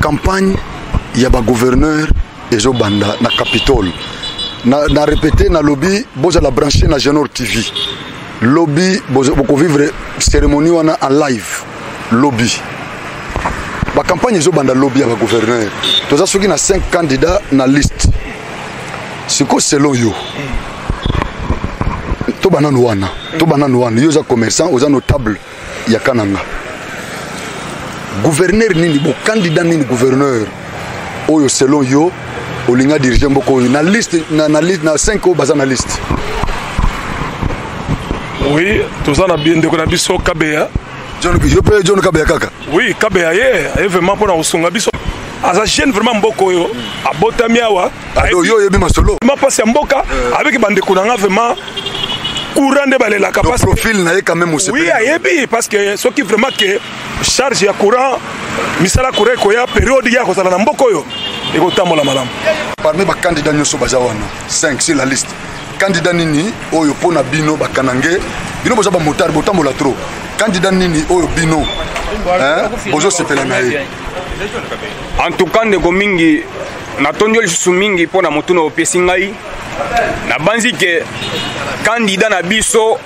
campagne il y a ba gouverneur et zo banda na Capitole na répété na lobby boza la brancher na Genor TV lobby boza boko vivre cérémonie wana en live lobby ba campagne zo banda lobby ya ba gouverneur toza soki na 5 candidats na liste siko selon yo to bananu wana yo za commerçant oza notable ya kananga gouverneur nini bo candidat nini gouverneur oyo selon yo olinga diriger mboko na liste na 5 baza na liste. Oui, toza na bien ndeko na biso Kabeya John Kabeya kaka. Oui, Kabeya ye vraiment pona osunga biso aza jeune vraiment mboko yo abotami awa yo yebi masolo ma passe mboka avec bandeko na nga vraiment courant de balela capacité profil na ye quand même aussi. Oui, yebi parce que ce qui vraiment que charge ya courant misala courant ko ya période ya ko sala na mboko yo et ko tambola malamu. Parmi ba candidats nyoso baza wana 5 sur la liste. Candidat nini oyo pona bino bakanange bino boza ba motard botambola trop. Candidat nini oyo bino bozo sepela na ye. En tout cas ndeko mingi natondi lisusu mingi pona motuna opesi ngai na banzi ke candidat na biso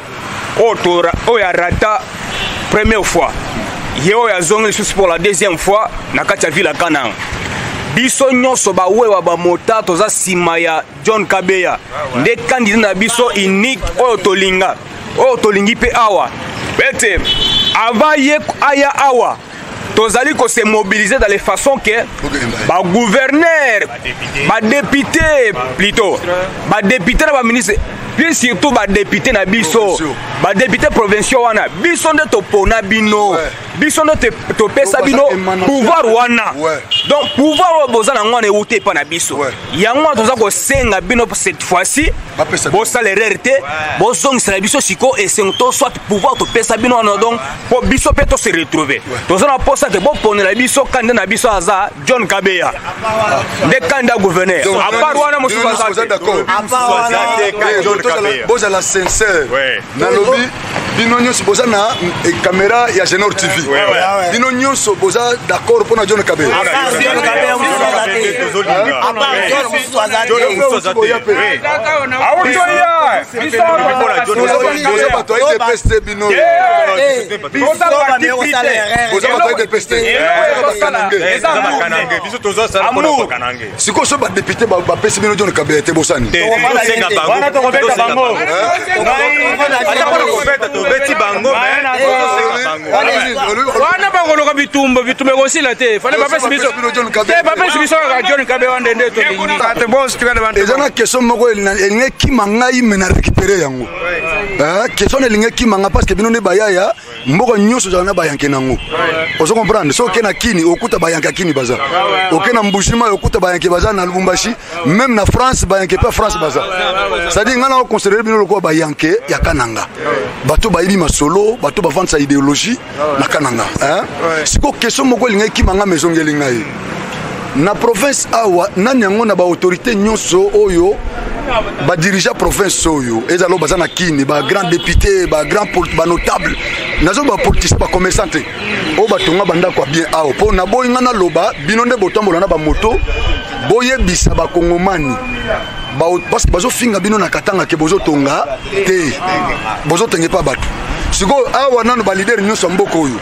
oya rata première fois yeo ya zongi lisusu pour la deuxième fois na kati ya ville ya Kananga biso nyonso bawewa bamota toza nsima ya John Kabeya nde candidat na biso unique oyo tolingi mpe awa pete avant ye aya awa tozali ko se mobiliser dans les façons que ba gouverneur ba député plutôt ba député na ba ministre puis surtout ba député na biso ba député provinciaux wana biso nde to pona bino biso nde to pesa bino pouvoir wana donc pouvoir boza na ngwana euté pa na biso yango toza ko senga bino cette fois-ci bo salaire te bo zongisa na biso siko et sento soit pouvoir to pesa bino wana donc po biso pe to se retrouver toza na posa te bo ponela biso candidat na biso aza John Kabeya de candidat gouverneur à part wana mo soza d'accord boza la sincère na lobby bino nyonso boza na caméra ya Genor TV bino nyonso boza d'accord pour na John Kabeya siko so ba député ba pesi bino John Kabeya te bosani wana bangoloka bitumba kosila te fale bapesi biso John Kabeya ndende tolingi eza na question moko elingi ekima ngai me na récupérer yango question elingi ekima nga parce que bino nde bayaya mboka nyonso ozala na bayanke nango ozo comprendre so oke na kini okuta bayanke ya kini baza oke na mbushima okuta bayanke baza na Lubumbashi même na France bayanke pa France baza c'est-à-dire nga na oconsidérer bino lokola bayanke ya Kananga bato bayibi masolo bato bavandisa idéologie na Kananga siko question moko elingi ekima nga mezongeli ngai na province awa nani yango na ba autorité nyonso oyo ba dirigeant province oyo ezalo baza na kini ba grand député ba grand ba notable nazo ba politique pas commerçant o batonga banda kwa bien awo po na boyinga na loba bino nde botambola na ba moto boyebisa ba kongomani parce que bazo finga bino na katanga ke bozo tonga te bozo tenge pa bato siko awa nano ba leader nyonso mboko oyo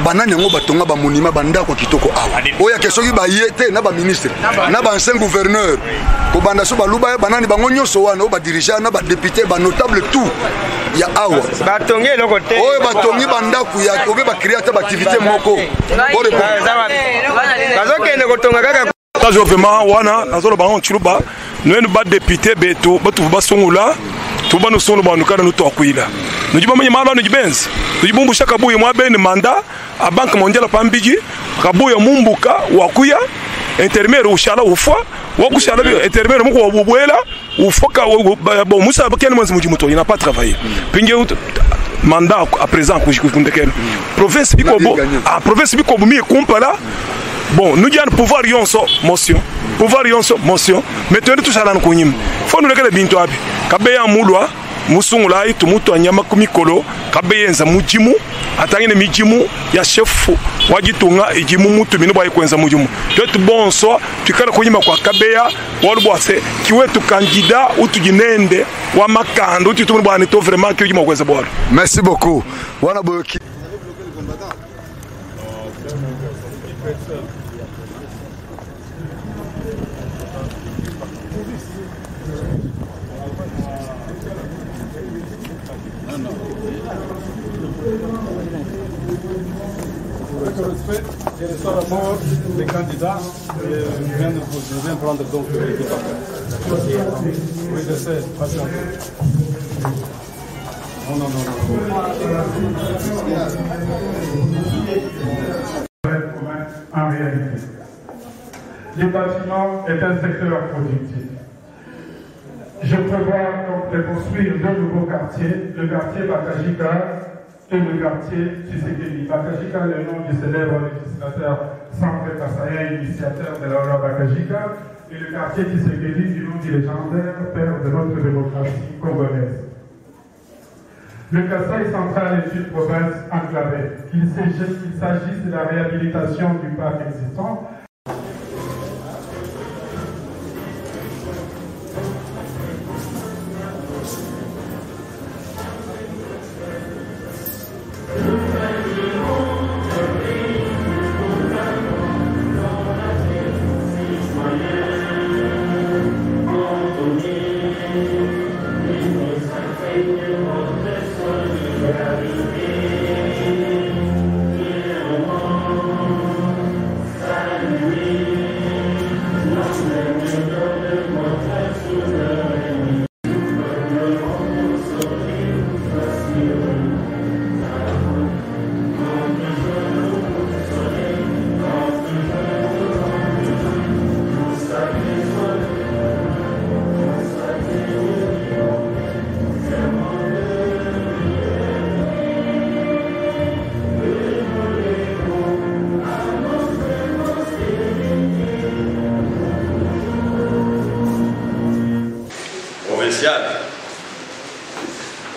banani yango batonga ba monima banda kwa kitoko awa oya kesoki ba yete na ba ministre na ba ancien gouverneur ko banda so baluba banani bango nyonso wana o ba dirigeant na ba député ba notable tout ya awa batongi loko te oyo batongi banda ku ya obe ba créer ta activité moko ore bazokende kotonga kaka tazo vraiment wana nazolo bango chuluba nweni ba député beto batu basungula tuba no sono ba nukana no tokwila nujiba mwenye mala no jibenzi nujibumbu shaka buye mwa bene manda a banque mondiale pambiji kabuye mumbuka wakuya intermédiaire ushala ufwa wakushala intermédiaire muko wabubwela ufoka bo musa bakene mwanzi mujimuto il n'a pas travaillé pinge mandat à présent kujikundekena province bikobo province bikobo mi kumpala bon nous avons pouvoir yonso motion pouvoir yonso motion mais tu es tout ça dans kunyim faut nous lekele binto abi Kabeya mulwa musungula itu mutu anyama kumikolo kabeyenza mujimu atangene mijimu ya chefu wajitunga ijimu mutu minu bwa ikwenza mujimu twetu bonso tukala kunyima kwa kabeya wolu bwase kiwetu kandida utujinende wa makando ututumuni bwa neto vraiment ki ujima kwenza bwalo. Merci beaucoup. Wana boyoki. Avec le respect, je reçois d'abord les candidats et je viens prendre donc les affaires. Oui, je sais, patientez. Non. En réalité, le bâtiment est un secteur productif. Je prévois donc de construire deux nouveaux quartiers, le quartier Bakajika et le quartier Tshisekedi. Bakajika, le nom du célèbre législateur Sandré Kassaya, initiateur de la loi Bakajika, et le quartier Tshisekedi du nom du légendaire père de notre démocratie congolaise. Le Kasaï central est une province enclavée. Qu'il s'agisse de la réhabilitation du parc existant,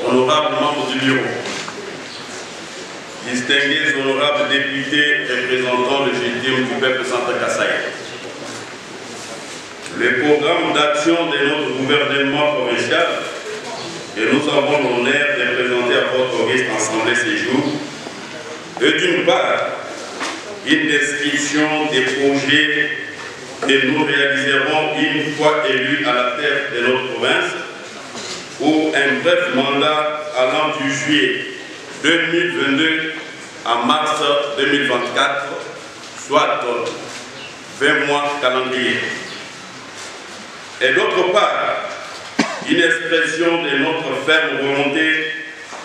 honorables membres du bureau, distingués honorables députés représentant le légitime du peuple centre-Kasaï. Le programme d'action de notre gouvernement provincial que nous avons l'honneur de présenter à votre auguste assemblée ces jours est d'une part une description des projets que nous réaliserons une fois élus à la tête de notre province pour un bref mandat allant du juillet 2022 à mars 2024, soit 20 mois calendrier. Et d'autre part, une expression de notre ferme volonté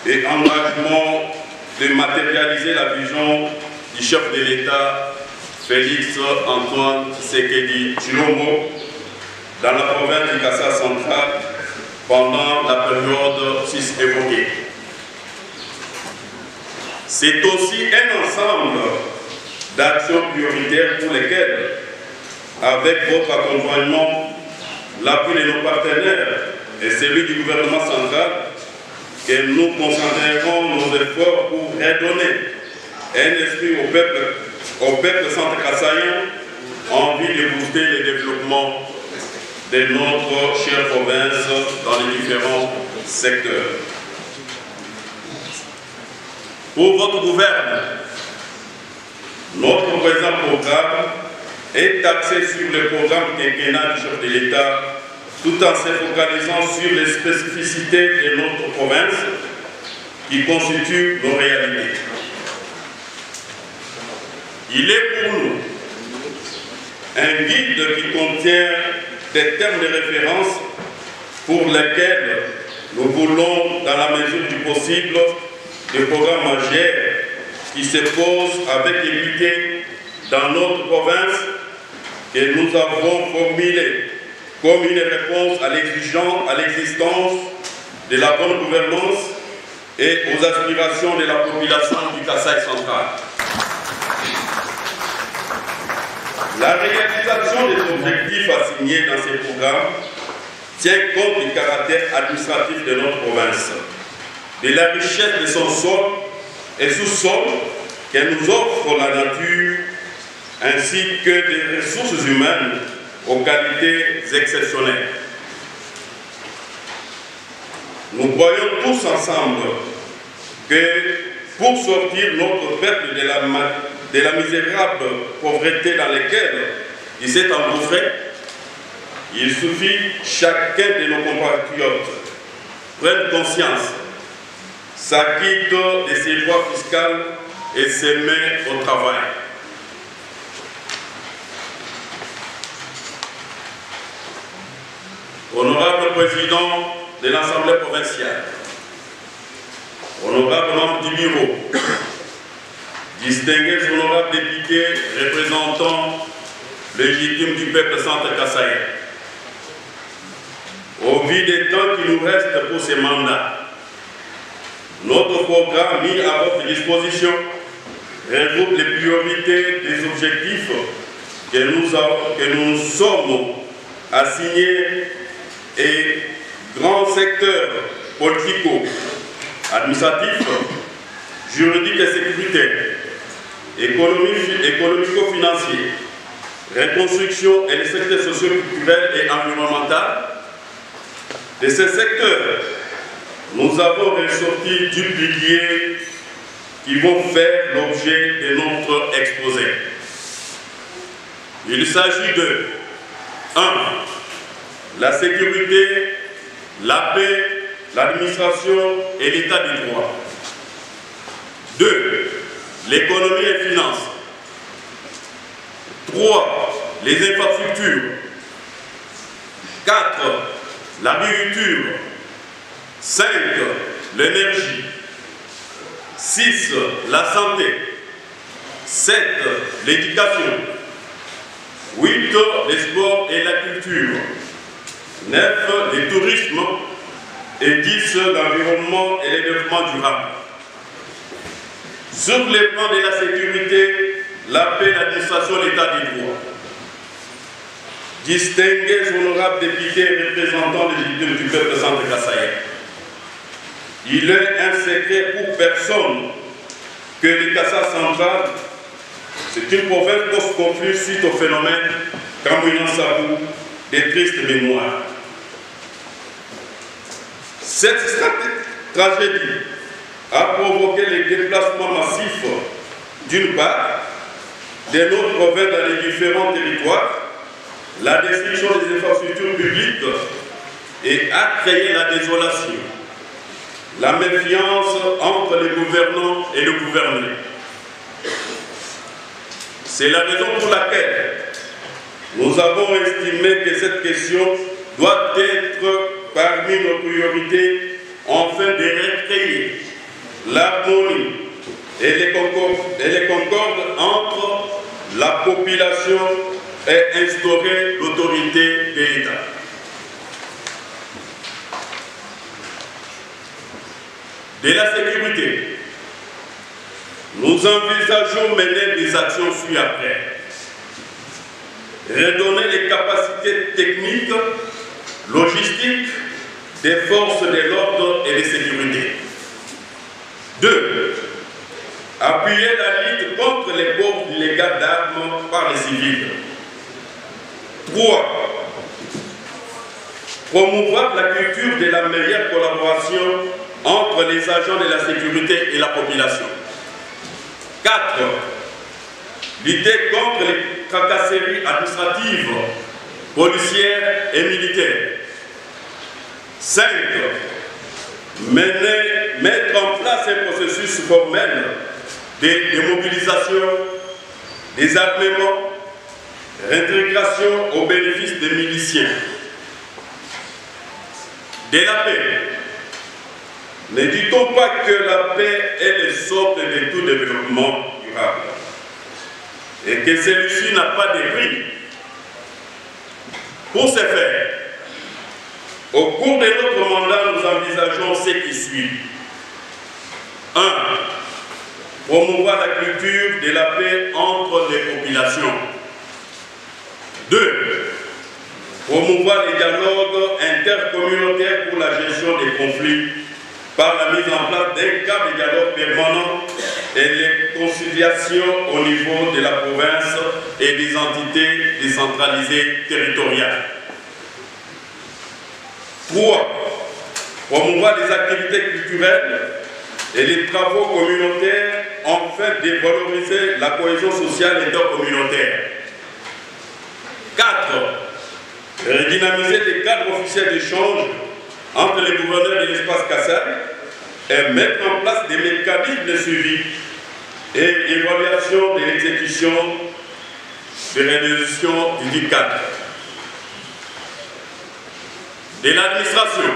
et engagement de matérialiser la vision du chef de l'État, Félix Antoine Tshisekedi Tshilombo, dans la province du Kasai central pendant la période évoquée. C'est aussi un ensemble d'actions prioritaires pour lesquelles, avec votre accompagnement, l'appui de nos partenaires et celui du gouvernement central, que nous concentrerons nos efforts pour redonner un esprit au peuple centre-kassaïen en vue de booster le développement de notre chère province dans les différents secteurs. Pour votre gouvernement, notre présent programme est axé sur le programme quinquennal du chef de l'État, tout en se focalisant sur les spécificités de notre province qui constituent nos réalités. Il est pour nous un guide qui contient des termes de référence pour lesquels nous voulons, dans la mesure du possible, des programmes majeurs qui se posent avec équité dans notre province que nous avons formulé comme une réponse à l'existence de la bonne gouvernance et aux aspirations de la population du Kasai central. La réalisation des objectifs assignés dans ces programmes tient compte du caractère administratif de notre province, de la richesse de son sol et sous-sol que nous offre la nature, ainsi que des ressources humaines aux qualités exceptionnelles. Nous croyons tous ensemble que pour sortir notre peuple de la misérable pauvreté dans laquelle il s'est engouffré, il suffit chacun de nos compatriotes prenne conscience, s'acquitte de ses lois fiscales et se met au travail. Honorable Président de l'Assemblée provinciale, honorable membre du bureau, distingués honorables députés représentant légitime du peuple centre-kassaïen, au vu des temps qui nous restent pour ces mandats, notre programme mis à votre disposition regroupe les priorités des objectifs que nous sommes assignés et grands secteurs politico, administratifs, juridiques et sécuritaires, économico-financiers, reconstruction et les secteurs socio-culturels et environnementaux. De ces secteurs, nous avons ressorti du pilier qui vont faire l'objet de notre exposé. Il s'agit de 1. La sécurité, la paix, l'administration et l'état du droit. 2. L'économie et les finances. 3. Les infrastructures. 4. L'agriculture. 5. L'énergie. 6. La santé. 7. L'éducation. 8. Les sports et la culture. 9. Le tourisme. Et 10. L'environnement et le développement durable. Sur les plans de la sécurité, la paix, l'administration, l'état du droit. Distingués honorables députés et représentants légitimes du peuple centre-kassaïen, il est un secret pour personne que le Kassa central, c'est une province post-conflit suite au phénomène Kamouinan-Sabou des tristes mémoires. Cette tragédie a provoqué les déplacements massifs, d'une part, de notre province dans les différents territoires, la destruction des infrastructures publiques et a créé la désolation, la méfiance entre les gouvernants et le gouverné. C'est la raison pour laquelle nous avons estimé que cette question doit être parmi nos priorités afin de recréer l'harmonie et les concordes entre la population et instaurer l'autorité de l'État. De la sécurité, nous envisageons mener des actions ci-après. Redonner les capacités techniques, logistiques des forces de l'ordre et de sécurité. 2. Appuyer la lutte contre les ports illégaux d'armes par les civils. 3. Promouvoir la culture de la meilleure collaboration entre les agents de la sécurité et la population. 4. Lutter contre les tracasseries administratives, policières et militaires. 5. Mettre en place un processus formel de mobilisation, des armements, réintégration au bénéfice des miliciens. De la paix. Ne dit-on pas que la paix est le socle de tout développement durable et que celui-ci n'a pas de prix? Pour ce faire, au cours de notre mandat, nous envisageons ce qui suit. 1. Promouvoir la culture de la paix entre les populations. 2. promouvoir les dialogues intercommunautaires pour la gestion des conflits par la mise en place d'un cadre de dialogue permanent et les conciliations au niveau de la province et des entités décentralisées territoriales. 3. Promouvoir les activités culturelles et les travaux communautaires afin de valoriser la cohésion sociale intercommunautaire. 4. Redynamiser les cadres officiels d'échange entre les gouverneurs de l'espace Kassai et mettre en place des mécanismes de suivi et évaluation de l'exécution de résolution du cadre. De l'administration.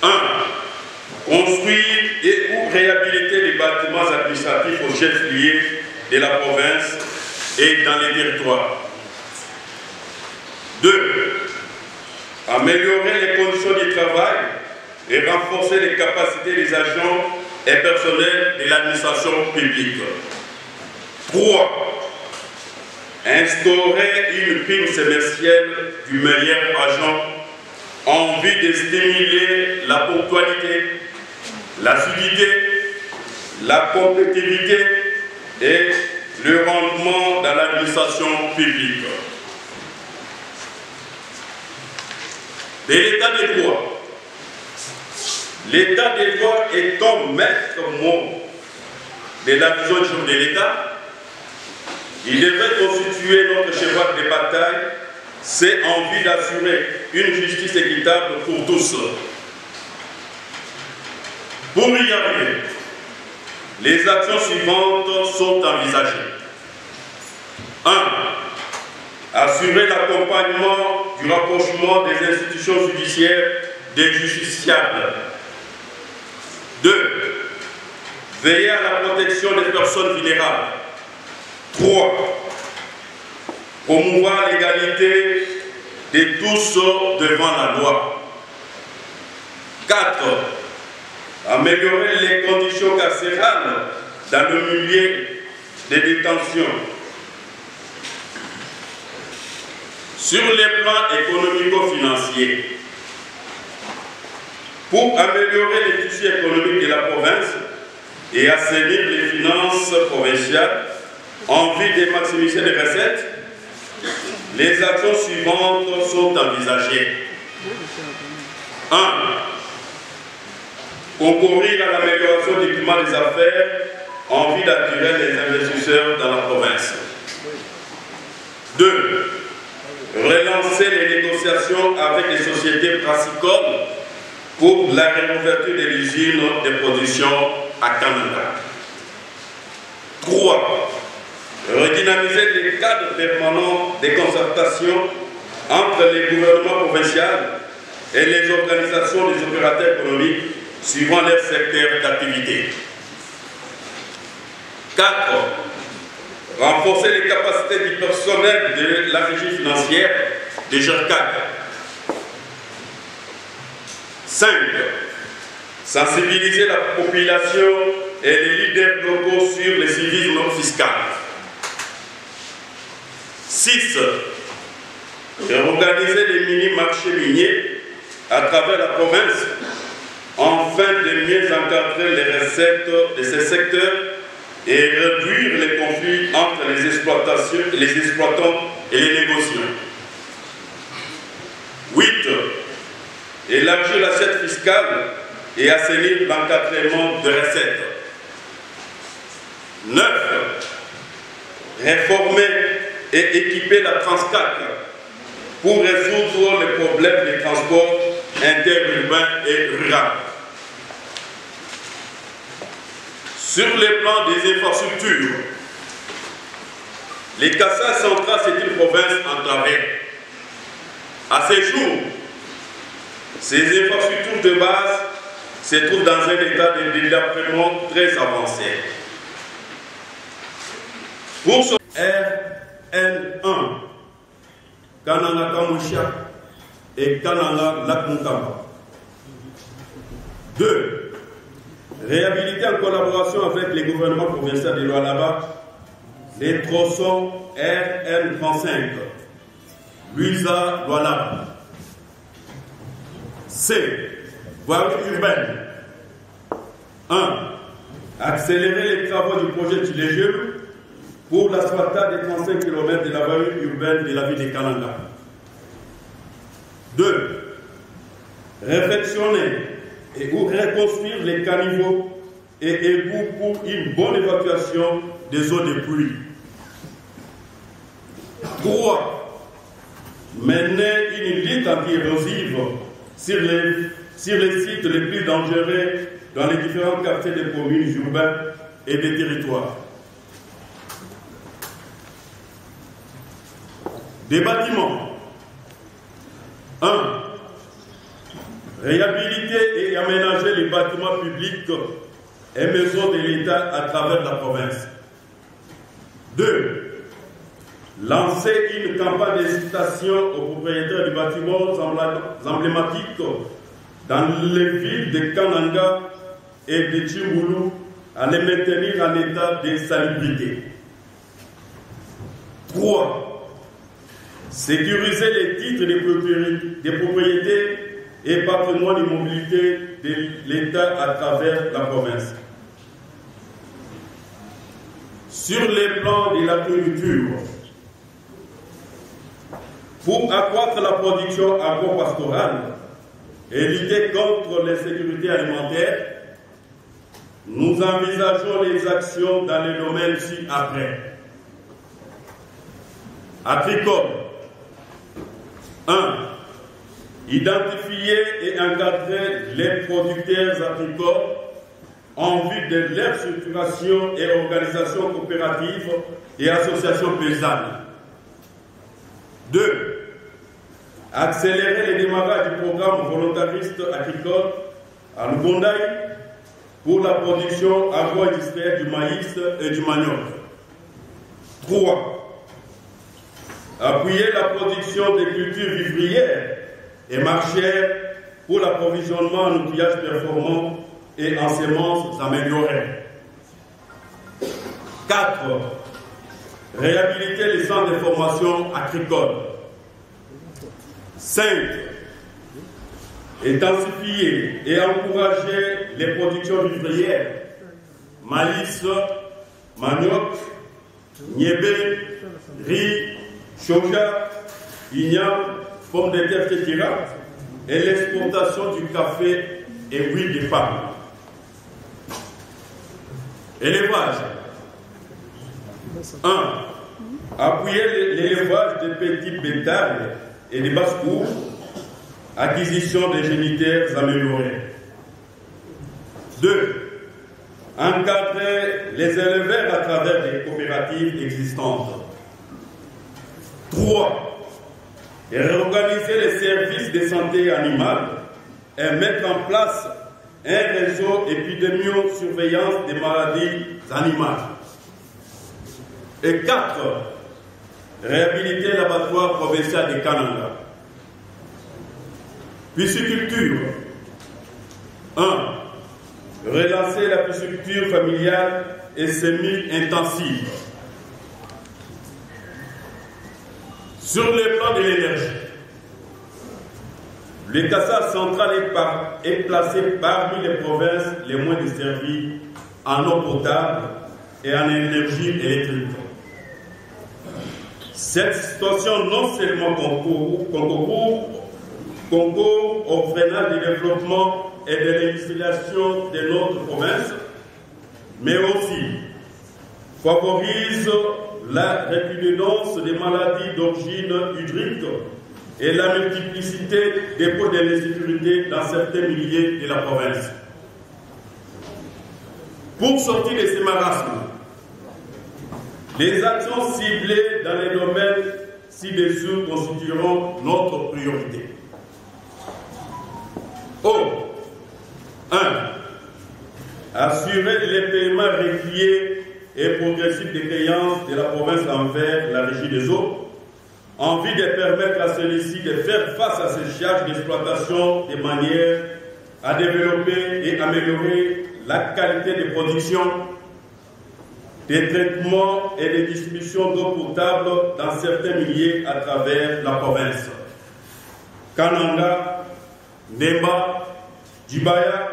1. Construire et ou réhabiliter les bâtiments administratifs aux chefs-lieux de la province et dans les territoires. 2. Améliorer les conditions du travail et renforcer les capacités des agents et personnels de l'administration publique. 3. Instaurer une prime semestrielle du meilleur agent en vue de stimuler la ponctualité, l'assiduité, la compétitivité et le rendement dans l'administration publique. De l'état des droits. L'état des droits étant maître mot de la vision de l'État, il devrait constituer notre cheval de bataille, c'est en vue d'assurer une justice équitable pour tous. Pour y arriver, les actions suivantes sont envisagées. 1. Assurer l'accompagnement du rapprochement des institutions judiciaires des justiciables. 2. Veiller à la protection des personnes vulnérables. 3. Promouvoir l'égalité de tous devant la loi. 4. Améliorer les conditions carcérales dans le milieu des détentions. Sur les plans économico-financiers, pour améliorer les tissus économiques de la province et assainir les finances provinciales en vue de maximiser les recettes, les actions suivantes sont envisagées. 1. Concourir à l'amélioration du climat des affaires en vue d'attirer les investisseurs dans la province. 2. Relancer les négociations avec les sociétés brassicoles pour la réouverture de l'usine de production à Canada. 3. Redynamiser les cadres permanents de concertation entre les gouvernements provinciaux et les organisations des opérateurs économiques suivant leur secteur d'activité. 4. Renforcer les capacités du personnel de la régie financière des GERCAC. 5. Sensibiliser la population et les leaders locaux sur le civisme fiscal. 6. Organiser les mini-marchés miniers à travers la province afin de mieux encadrer les recettes de ces secteurs et réduire les conflits entre les exploitants et les négociants. 8. Élargir l'assiette fiscale et assainir l'encadrement de recettes. 9. Réformer et équiper la Transcac pour résoudre les problèmes des transports interurbains et ruraux. Sur les plans des infrastructures, les Kassai central, c'est une province entravée. À ce jour, ces infrastructures de base se trouvent dans un état de délabrement très avancé. Pour ce RN1, Kananga Kamoucha et Kananga Lakunkamba. 2. Réhabiliter en collaboration avec les gouvernements provinciaux de Lualaba les tronçons RN35, Luisa Douala. C. Voirie urbaine. 1. Accélérer les travaux du projet Tilégeux pour l'asphaltage des 35 km de la voirie urbaine de la ville de Kananga. 2. Réfectionner et ou reconstruire les caniveaux et égouts pour une bonne évacuation des eaux de pluie. 3. Mener une lutte anti-érosive sur les sites les plus dangereux dans les différents quartiers des communes urbaines et des territoires. Des bâtiments. 1. Réhabiliter et aménager les bâtiments publics et maisons de l'État à travers la province. 2. Lancer une campagne d'incitation aux propriétaires de bâtiments emblématiques dans les villes de Kananga et de Tchimboulou à les maintenir en état de salubrité. 3. Sécuriser les titres de propriété et patrimoine immobilier de l'État à travers la province. Sur les plans de l'agriculture, pour accroître la production agro-pastorale et lutter contre l'insécurité alimentaire, nous envisageons les actions dans les domaines ci-après. Agricole. 1. Identifier et encadrer les producteurs agricoles en vue de leur structuration et organisation coopérative et associations paysannes. 2. Accélérer le démarrage du programme volontariste agricole à Lubondaï pour la production agro-industrielle du maïs et du manioc. 3. Appuyer la production des cultures vivrières et marchères pour l'approvisionnement en outillage performant et en semences améliorées. 4. Réhabiliter les centres de formation agricole. 5. Intensifier et encourager les productions vivrières, maïs, manioc, niébé, riz, choja, igname, pommes de terre, etc. et l'exportation du café et huile de palme. Élevage. 1. Appuyer l'élevage de petits bétails et des basses-cours, acquisition des génitaires améliorés. 2. Encadrer les éleveurs à travers des coopératives existantes. 3. Réorganiser les services de santé animale et mettre en place un réseau épidémio-surveillance des maladies animales. Et 4. Réhabiliter l'abattoir provincial de Kananga. Pisciculture. 1. Relancer la pisciculture familiale et semi-intensive. Sur le plan de l'énergie, le Kassai central est placé parmi les provinces les moins desservies en eau potable et en énergie électrique. Cette situation non seulement concourt au freinage du développement et de l'industrialisation de notre province, mais aussi favorise la recrudescence des maladies d'origine hydrique et la multiplicité des causes de l'insécurité dans certains milliers de la province. Pour sortir de ces marasmes, les actions ciblées dans les domaines ci-dessous constitueront notre priorité. 1. Assurer les paiements réguliers et progressifs des créances de la province envers la régie des eaux, en vue de permettre à celui-ci de faire face à ces charges d'exploitation de manière à développer et améliorer la qualité de production des traitements et des distributions d'eau potable dans certains milliers à travers la province. Kananga, Nemba, Djibaya,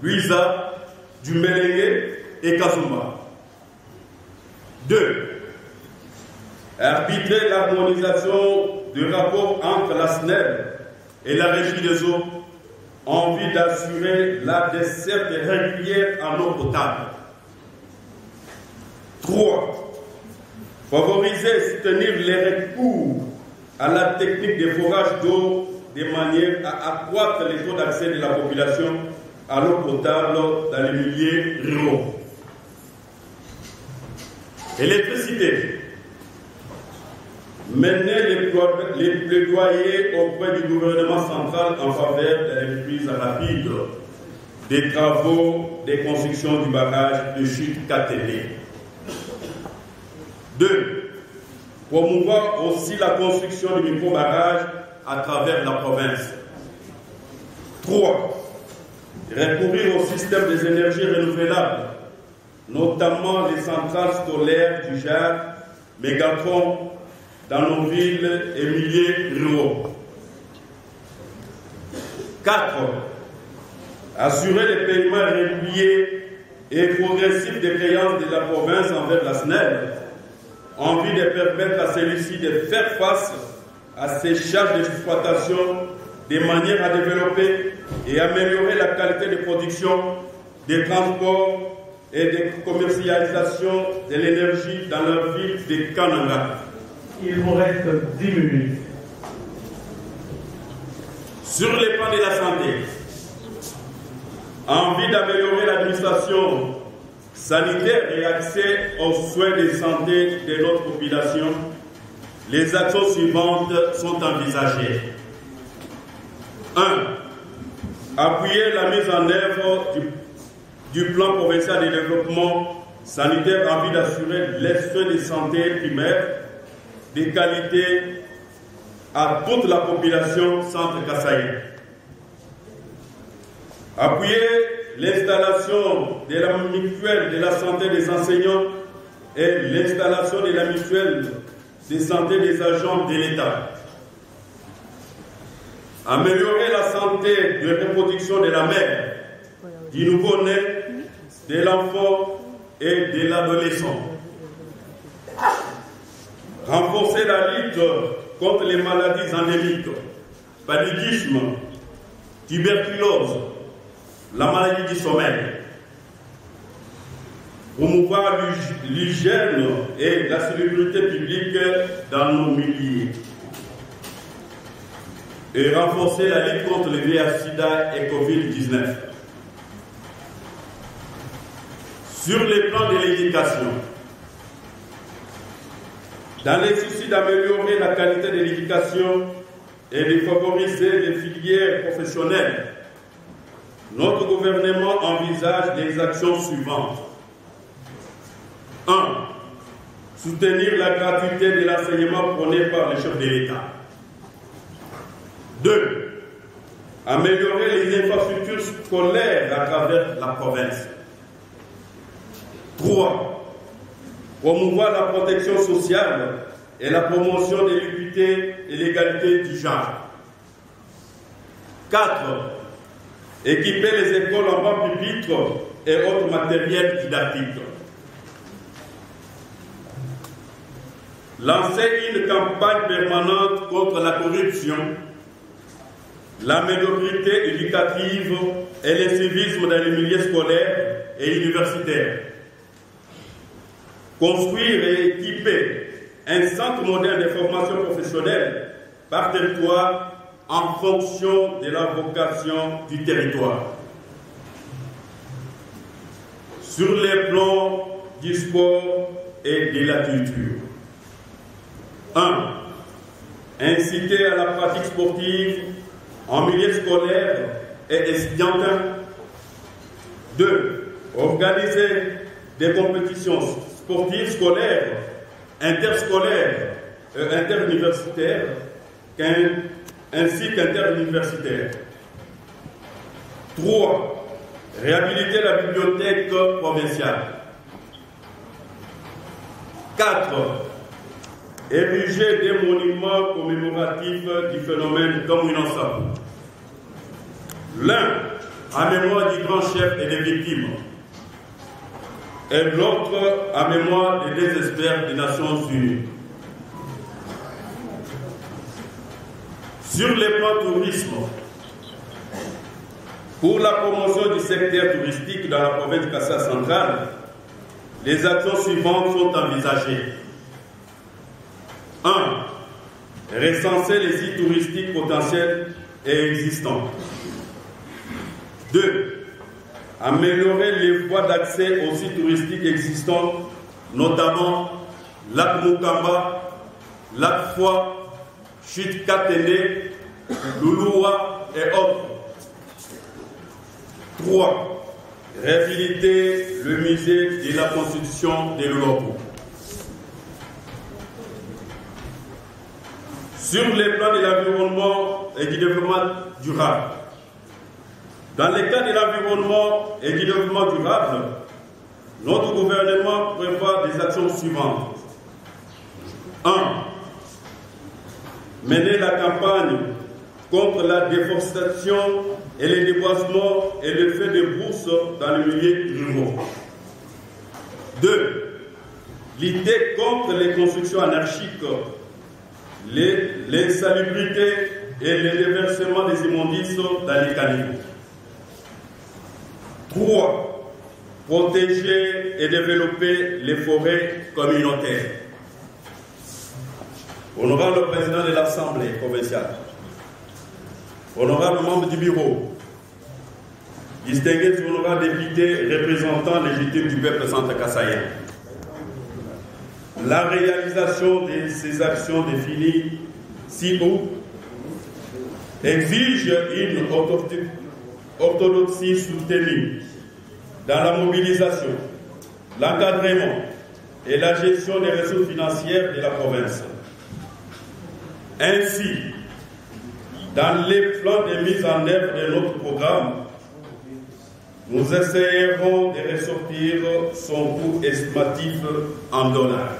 Luisa, Dumelenge et Kazumba. 2. Arbitrer l'harmonisation du rapport entre la SNEL et la Régie des eaux en vue d'assurer la desserte régulière en eau potable. 3. Favoriser et soutenir les recours à la technique de forage d'eau de manière à accroître les taux d'accès de la population à l'eau potable dans les milieux ruraux. Électricité. Mener les plaidoyers auprès du gouvernement central en faveur de la reprise rapide des travaux de construction du barrage de chute Katélé. 2. Promouvoir aussi la construction du micro-barrage à travers la province. 3. Recourir au système des énergies renouvelables, notamment les centrales scolaires du JAR, Mégatron, dans nos villes et milieux ruraux. 4. Assurer les paiements réguliers et progressifs des créances de la province envers la SNEL, en vue de permettre à celui-ci de faire face à ses charges d'exploitation de manière à développer et améliorer la qualité de production, des transports et de commercialisation de l'énergie dans la ville de Kananga. Il vous reste 10 minutes. Sur les plans de la santé, en vue d'améliorer l'administration sanitaire et accès aux soins de santé de notre population, les actions suivantes sont envisagées. 1. Appuyer la mise en œuvre du plan provincial de développement sanitaire en vue d'assurer les soins de santé primaires de qualité à toute la population centre Kasaï. Appuyer l'installation de la mutuelle de la santé des enseignants et l'installation de la mutuelle de santé des agents de l'État. Améliorer la santé de reproduction de la mère, du nouveau-né, de l'enfant et de l'adolescent. Renforcer la lutte contre les maladies endémiques, paludisme, tuberculose, la maladie du sommeil. Promouvoir l'hygiène et la sécurité publique dans nos milieux. Et renforcer la lutte contre le VIH-Sida et Covid-19. Sur les plans de l'éducation, dans les soucis d'améliorer la qualité de l'éducation et de favoriser les filières professionnelles, notre gouvernement envisage les actions suivantes. 1. Soutenir la gratuité de l'enseignement prôné par le chef de l'État. 2. Améliorer les infrastructures scolaires à travers la province. 3. Promouvoir la protection sociale et la promotion de l'équité et l'égalité du genre. 4. Équiper les écoles en bas pupitres et autres matériels didactiques. Lancer une campagne permanente contre la corruption, la médiocrité éducative et le civisme dans les milieux scolaires et universitaires. Construire et équiper un centre moderne de formation professionnelle par territoire en fonction de la vocation du territoire. Sur les plans du sport et de la culture. 1. Inciter à la pratique sportive en milieu scolaire et étudiantin. 2. Organiser des compétitions sportives scolaires, interscolaires et interuniversitaires, ainsi qu'interuniversitaires. 3. Réhabiliter la bibliothèque provinciale. 4. Ériger des monuments commémoratifs du phénomène Kamwina-Nsabou. L'un en mémoire du grand chef et des victimes, et l'autre en mémoire des désespoirs des Nations Unies. Sur les plans tourisme, pour la promotion du secteur touristique dans la province de Kasai centrale, les actions suivantes sont envisagées. 1. Recenser les sites touristiques potentiels et existants. 2. Améliorer les voies d'accès aux sites touristiques existants, notamment Lac Mukamba, Lac Foix, Chute Katene, Louloua et autres. 3. Réhabiliter le musée de la Constitution de l'Europe. Sur les plans de l'environnement et du développement durable. Dans les cas de l'environnement et du développement durable, notre gouvernement prévoit des actions suivantes. 1. Mener la campagne contre la déforestation et les déboisements et le fait de brousse dans les milieux ruraux. 2. Lutter contre les constructions anarchiques, l'insalubrité et le déversement des immondices dans les caniveaux. 3. Protéger et développer les forêts communautaires. Honorable président de l'Assemblée provinciale, honorable membre du bureau, distingués honorables députés représentants légitimes du peuple centre-kassaïen, la réalisation de ces actions définies ci-haut exige une orthodoxie soutenue dans la mobilisation, l'encadrement et la gestion des ressources financières de la province. Ainsi, dans les plans de mise en œuvre de notre programme, nous essayerons de ressortir son coût estimatif en dollars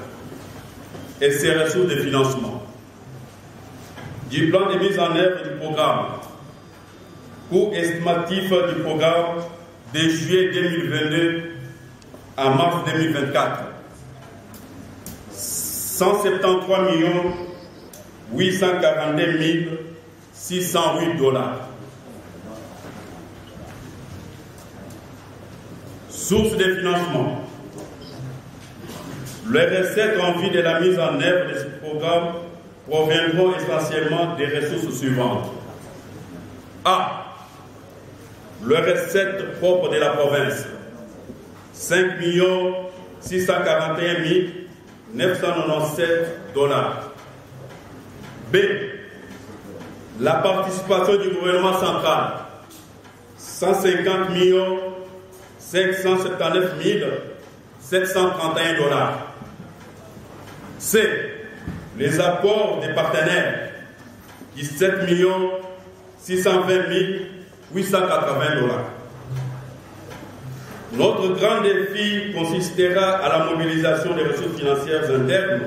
et ses ressources de financement. Du plan de mise en œuvre du programme, coût estimatif du programme de juillet 2022 à mars 2024, 173 842 608 dollars. Source de financement. Les recettes en vue de la mise en œuvre de ce programme proviendront essentiellement des ressources suivantes. A. Les recettes propres de la province. 5 641 997 dollars. B. La participation du gouvernement central. 150 579 731 dollars. C. Les apports des partenaires. 17 620 880 dollars. Notre grand défi consistera à la mobilisation des ressources financières internes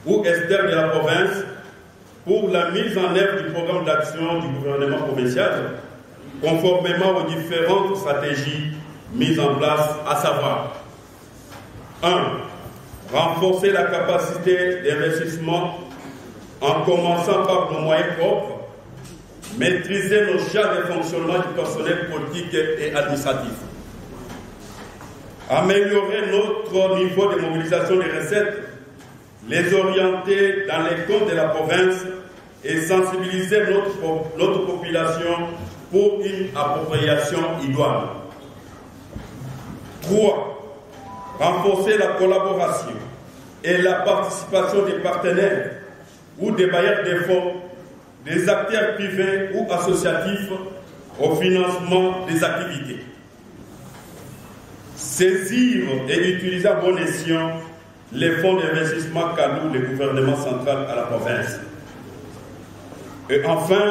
ou externes de la province pour la mise en œuvre du programme d'action du gouvernement provincial, conformément aux différentes stratégies mises en place, à savoir 1. Renforcer la capacité d'investissement en commençant par nos moyens propres, maîtriser nos charges de fonctionnement du personnel politique et administratif, améliorer notre niveau de mobilisation des recettes, les orienter dans les comptes de la province et sensibiliser notre population pour une appropriation idoine. 3. Renforcer la collaboration et la participation des partenaires ou des bailleurs de fonds, des acteurs privés ou associatifs au financement des activités. Saisir et utiliser à bon escient les fonds d'investissement qu'alloue le gouvernement central à la province. Et enfin,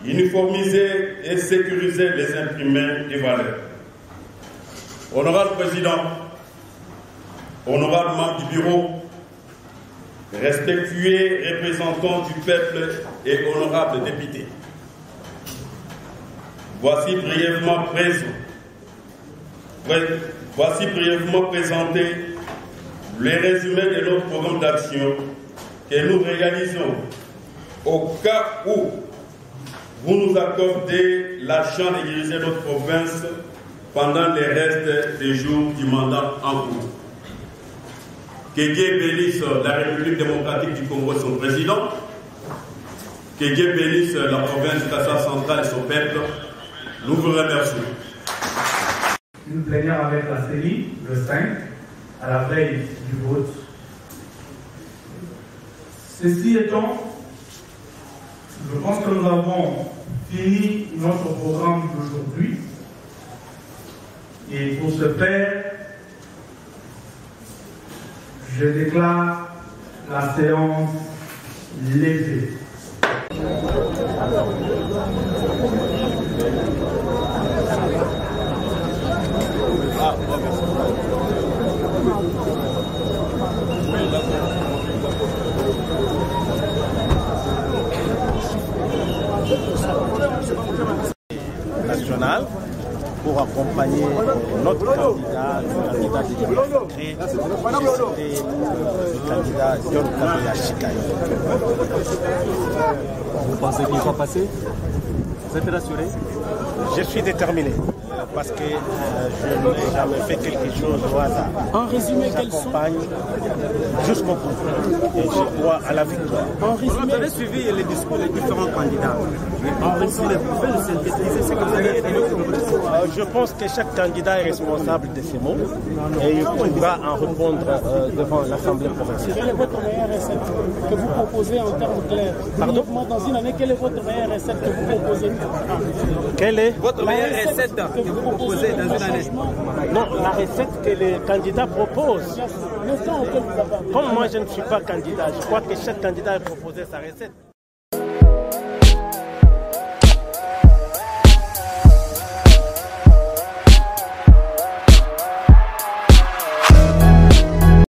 uniformiser et sécuriser les imprimés des valeurs. Honorable Président, honorable membre du bureau, respectueux représentants du peuple et honorables députés, voici brièvement présenté le résumé de notre programme d'action que nous réalisons au cas où vous nous accordez la chance de diriger notre province pendant le reste des jours du mandat en cours. Que Dieu bénisse la République démocratique du Congo et son président. Que Dieu bénisse la province du Kasai central et son peuple. Nous vous remercions. Une plénière avec la CENI le 5, à la veille du vote. Ceci étant, je pense que nous avons fini notre programme d'aujourd'hui. Et pour ce faire, je déclare la séance levée. National pour accompagner notre candidat, le candidat de l'Union, c'était le candidat John Kabila Chikaï. Vous pensez qu'il va passer? Vous êtes rassuré? Je suis déterminé parce que je n'ai jamais fait quelque chose au hasard. En résumé, j'accompagne jusqu'au bout et je crois à la victoire. En résumé, vous avez suivi les discours des différents candidats. En résumé, vous pouvez nous synthétiser ce que vous avez dit? Je pense que chaque candidat est responsable de ses mots et il pourra en répondre devant l'Assemblée provinciale. Quelle est votre meilleure recette que vous proposez en termes clairs? Pardon? Dans une année, quelle est votre meilleure recette que vous proposez? Quelle est votre meilleure recette que vous proposez dans une année? Non, la recette que les candidats proposent. Comme moi je ne suis pas candidat, je crois que chaque candidat a proposé sa recette.